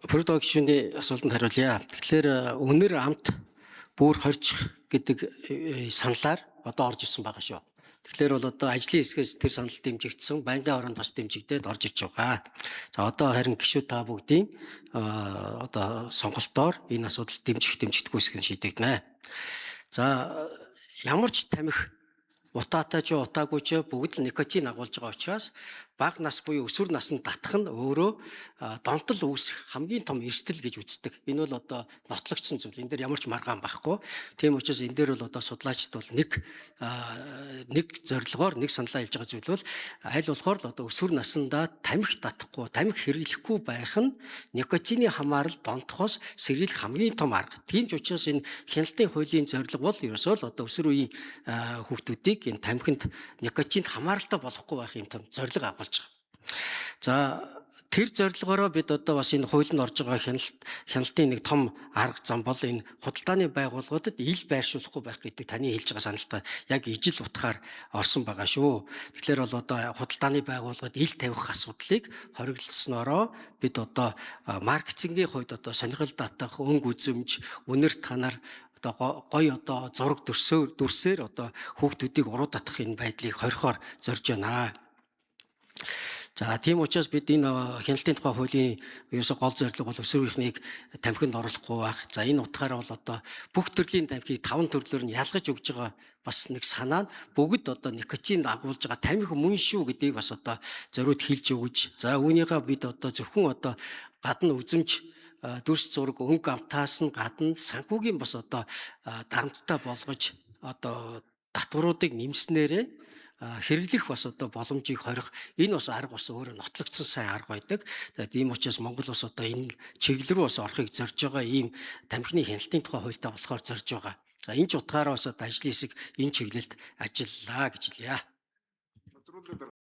Бүрдөө гишүүний асуултанд хариулъя. Тэгэхээр үнэр амт бүр хорчих гэдэг саналаар одоо орж ирсэн байгаа шүү. Тэгэхээр бол одоо ажлын хэсгээс тэр санал дэмжигдсэн, байнгын ороонд бас дэмжигдээд орж ирж байгаа. За одоо харин гишүүд та бүгдийн одоо сонголтоор энэ асуудал дэмжихдэггүй хэсэг нь шийдэгдэнэ. За ямар ч тамхи утаатай ч утаагүй ч бүгд л никотин агуулж байгаа учраас бага нас буюу өсвөр наснд татах нь өөрөө донтол үүсэх хамгийн том эрсдэл гэж үздэг. Энэ бол одоо нотлогдсон зүйл. Энэ дээр ямар ч маргаан байхгүй. Тийм учраас энэ дээр бол одоо судлаачид бол нэг зорилгоор нэг саналаа хэлж байгаа зүйл бол аль болохоор л одоо өсвөр наснда тамхи татахгүй, тамхи хэрэглэхгүй байх нь никотины хамаарал донтохоос сэргийлэх хамгийн том арга. Тийм ч учраас энэ хяналтын хуулийн зорилго бол ерөөсөө л одоо өсвөр үеийн хүүхдүүдийг энэ тамхинд никотинд хамааралтай болохгүй байх юм том зорилго агуулж байгаа. За тэр зорилгоороо бид одоо бас энэ хуулинд орж байгаа хяналтын нэг том арга зам бол энэ худалдааны байгууллагуудад ил байршуулахгүй байх гэдэг таны хэлж байгаа саналтай яг ижил утгаар орсон байгаа шүү. Тэгэхээр бол одоо худалдааны байгууллагад ил тавих асуудлыг хориглоснороо бид одоо маркетингийн хувьд одоо сонирхол татах, өнгө үзэмж, үнэр танаар одоо гой одоо зураг дүрсээр одоо хүүхдүүдийг уруу татах энэ байдлыг хорихоор зорж байна. За тийм учраас бид энэ хяналтын тухай хуулийн ерөөсө гол зорилго бол өсвөр үеийнхнийг тамхинд оруулахгүй байх. За энэ утгаараа бол одоо бүх төрлийн тамхиг 5 төрлөөр нь ялгаж өгж байгаа бас нэг санаа нь бүгд одоо никотин агуулж байгаа тамхи мөн шүү гэдгийг бас одоо зориуд хэлж өгж. За үүнийгээ бид одоо зөвхөн одоо гадна үзэмж дүрс зураг өнгө амтаас нь гадна санхүүгийн бас одоо дарамттай болгож одоо татваруудыг нэмснээрээ хэрэглэх бас одоо боломжийг хорих энэ бас арга бас өөрөө нотлогдсон сайн арга байдаг. За тийм учраас Монгол бас одоо энэ чиглэл рүү бас орохыг зорж байгаа ийм тамхины хяналтын тухай хуультай болохоор зорж байгаа. За энэ ч утгаараа бас одоо ажлын хэсэг энэ чиглэлд ажиллаа гэж хэлье.